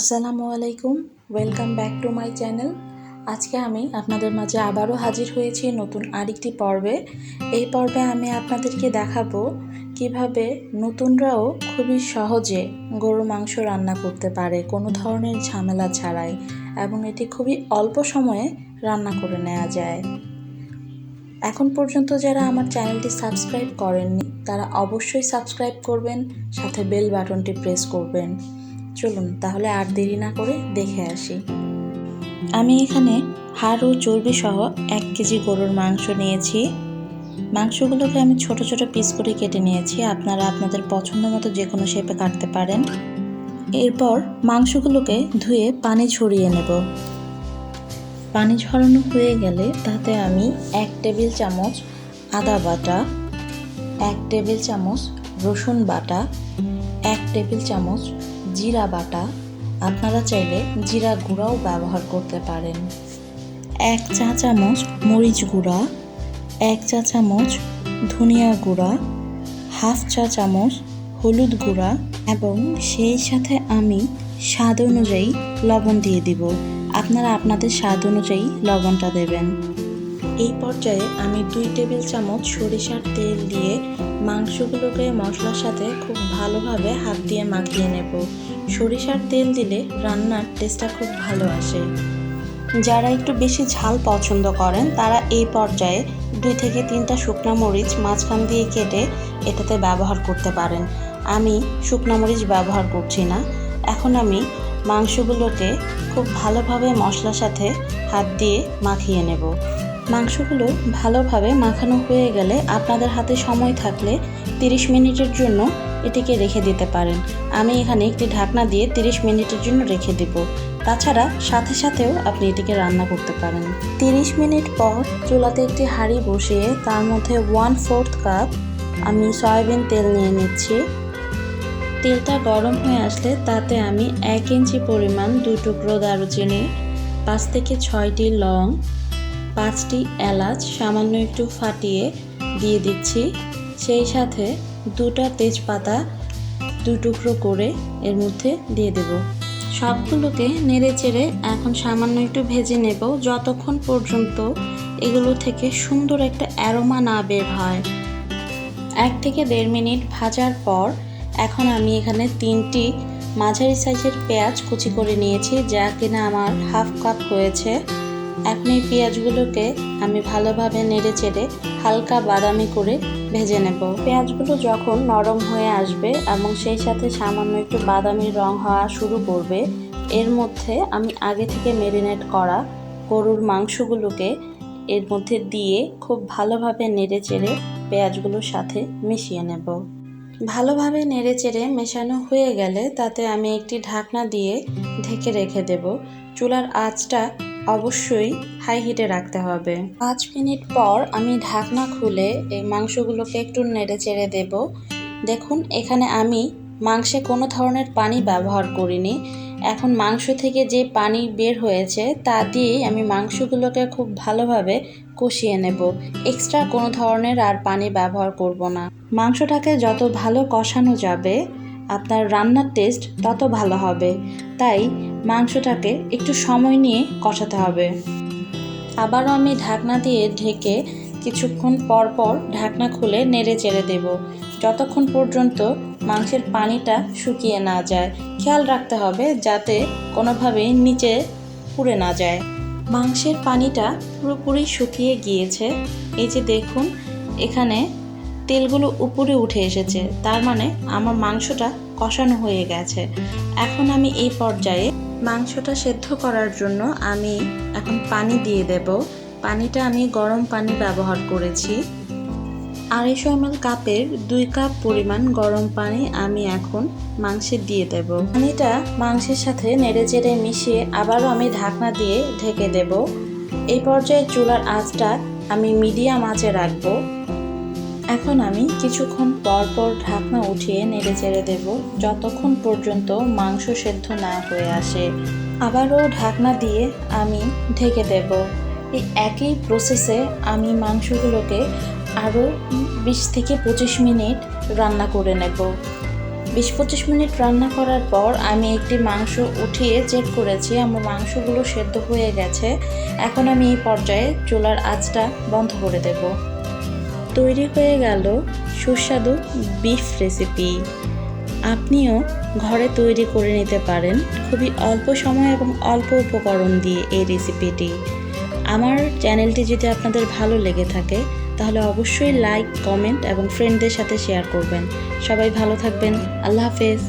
আসসালামু আলাইকুম, welcome back to my channel. আজকে আমি আপনাদের মাঝে আবারও হাজির হয়েছি নতুন আরেকটি পর্বে। এই পর্বে আমি আপনাদেরকে দেখাবো কিভাবে নতুনরাও খুবই সহজে গরুর মাংস রান্না করতে পারে কোনো ধরনের ঝামেলা ছাড়াই, এবং এটি খুবই অল্প সময়ে রান্না করে নেওয়া যায়। এখন পর্যন্ত যারা আমার চ্যানেলটি সাবস্ক্রাইব করেননি তারা অবশ্যই সাবস্ক্রাইব করবেন, সাথে বেল বাটনটি প্রেস করবেন। চলুন তাহলে আর দেরি না করে দেখে আসি। আমি এখানে হাড় ও চর্বি সহ 1 কেজি গরুর মাংস নিয়েছি। মাংসগুলোকে আমি ছোট ছোট পিস করে কেটে নিয়েছি। আপনারা আপনাদের পছন্দ মতো যে কোনো শেপে কাটতে পারেন। এরপর মাংসগুলোকে ধুয়ে পানি ঝরিয়ে নেব। পানি ঝরানো হয়ে গেলে তাতে আমি 1 টেবিল চামচ আদা বাটা, 1 টেবিল চামচ রসুন বাটা, 1 টেবিল চামচ জিরা বাটা, আপনারা চাইলে জিরা গুঁড়াও ব্যবহার করতে পারেন, 1 চা চামচ মরিচ গুঁড়া, 1 চা চামচ ধনিয়া গুঁড়া, হাফ চা চামচ হলুদ গুঁড়া এবং সেই সাথে আমি স্বাদ অনুযায়ী লবণ দিয়ে দিব। আপনারা আপনাদের স্বাদ অনুযায়ী লবণটা দেবেন। এই পর্যায়ে আমি 2 টেবিল চামচ সরিষার তেল দিয়ে মাংসগুলোকে মশলার সাথে খুব ভালোভাবে হাত দিয়ে মাখিয়ে নেব। সরিষার তেল দিলে রান্নার টেস্টটা খুব ভালো আসে। যারা একটু বেশি ঝাল পছন্দ করেন তারা এই পর্যায়ে 2 থেকে 3টা শুকনা মরিচ মাঝখান দিয়ে কেটে এটাতে ব্যবহার করতে পারেন। আমি শুকনা মরিচ ব্যবহার করছি না। এখন আমি মাংসগুলোকে খুব ভালোভাবে মশলার সাথে হাত দিয়ে মাখিয়ে নেব। মাংসগুলো ভালোভাবে মাখানো হয়ে গেলে আপনাদের হাতে সময় থাকলে 30 মিনিটের জন্য এটিকে রেখে দিতে পারেন। আমি এখানে একটি ঢাকনা দিয়ে 30 মিনিটের জন্য রেখে দেব। তাছাড়া সাথে সাথেও আপনি এটিকে রান্না করতে পারেন। 30 মিনিট পর চুলাতে একটি হাঁড়ি বসিয়ে তার মধ্যে 1/4 কাপ আমি সয়াবিন তেল নিয়ে নিচ্ছি। তেলটা গরম হয়ে আসলে তাতে আমি 1 ইঞ্চি পরিমাণ 2 টুকরো দারুচিনি, 5 থেকে 6টি লং, 5টি এলাচ সামান্য একটু ফাটিয়ে দিয়ে দিচ্ছি। সেই সাথে 2টা তেজপাতা 2 টুকরো করে এর মধ্যে দিয়ে দেব। সবগুলোকে নেড়ে চেড়ে এখন সামান্য একটু ভেজে নেব যতক্ষণ পর্যন্ত এগুলো থেকে সুন্দর একটা অ্যারোমা না বের হয়। 1 থেকে 1.5 মিনিট ভাজার পর এখন আমি এখানে 3টি মাঝারি সাইজের পেঁয়াজ কুচি করে নিয়েছি, যা কিনা আমার হাফ কাপ হয়েছে। এখন এই পেঁয়াজগুলোকে আমি ভালোভাবে নেড়ে চেড়ে হালকা বাদামি করে ভেজে নেব। পেঁয়াজগুলো যখন নরম হয়ে আসবে এবং সেই সাথে সামান্য একটু বাদামি রং হওয়া শুরু করবে, এর মধ্যে আমি আগে থেকে ম্যারিনেট করা গরুর মাংসগুলোকে এর মধ্যে দিয়ে খুব ভালোভাবে নেড়ে চেড়ে পেঁয়াজগুলোর সাথে মিশিয়ে নেব। ভালোভাবে নেড়ে চেড়ে মেশানো হয়ে গেলে তাতে আমি একটি ঢাকনা দিয়ে ঢেকে রেখে দেব। চুলার আঁচটা অবশ্যই হাই হিটে রাখতে হবে। 5 মিনিট পর আমি ঢাকনা খুলে এই মাংসগুলোকে একটু নেড়ে চেড়ে দেব। দেখুন এখানে আমি মাংসে কোনো ধরনের পানি ব্যবহার করিনি। এখন মাংস থেকে যে পানি বের হয়েছে তা দিয়েই আমি মাংসগুলোকে খুব ভালোভাবে কষিয়ে নেব। এক্সট্রা কোনো ধরনের আর পানি ব্যবহার করব না। মাংসটাকে যত ভালো কষানো যাবে আপনার রান্নার টেস্ট তত ভালো হবে, তাই মাংসটাকে একটু সময় নিয়ে কষাতে হবে। আবারও আমি ঢাকনা দিয়ে ঢেকে কিছুক্ষণ পর পর ঢাকনা খুলে নেড়ে চেড়ে দেব যতক্ষণ পর্যন্ত মাংসের পানিটা শুকিয়ে না যায়। খেয়াল রাখতে হবে যাতে কোনোভাবেই নিচে পুড়ে না যায়। মাংসের পানিটা পুরোপুরি শুকিয়ে গিয়েছে। এই যে দেখুন এখানে তেলগুলো উপরে উঠে এসেছে, তার মানে আমার মাংসটা কষানো হয়ে গেছে। এখন আমি এই পর্যায়ে মাংসটা সেদ্ধ করার জন্য আমি এখন পানি দিয়ে দেব। পানিটা আমি গরম পানি ব্যবহার করেছি। 250 ml কাপের 2 কাপ পরিমাণ গরম পানি আমি এখন মাংসে দিয়ে দেব। পানিটা মাংসের সাথে নেড়ে চেড়ে মিশিয়ে আবারও আমি ঢাকনা দিয়ে ঢেকে দেব। এই পর্যায়ে চুলার আঁচটা আমি মিডিয়াম আঁচে রাখবো। এখন আমি কিছুক্ষণ পর পর ঢাকনা উঠিয়ে নেড়ে চেড়ে দেব যতক্ষণ পর্যন্ত মাংস সেদ্ধ না হয়ে আসে। আবারও ঢাকনা দিয়ে আমি ঢেকে দেব। এই একই প্রসেসে আমি মাংসগুলোকে আরও 20 থেকে 25 মিনিট রান্না করে নেব। 20-25 মিনিট রান্না করার পর আমি একটি মাংস উঠিয়ে চেক করেছি আমার মাংসগুলো সেদ্ধ হয়ে গেছে। এখন আমি এই পর্যায়ে চুলার আঁচটা বন্ধ করে দেব। তৈরি হয়ে গেল সুস্বাদু বিফ রেসিপি। আপনিও ঘরে তৈরি করে নিতে পারেন খুবই অল্প সময় এবং অল্প উপকরণ দিয়ে এই রেসিপিটি। আমার চ্যানেলটি যদি আপনাদের ভালো লেগে থাকে তাহলে অবশ্যই লাইক, কমেন্ট এবং ফ্রেন্ডদের সাথে শেয়ার করবেন। সবাই ভালো থাকবেন। আল্লাহ হাফেজ।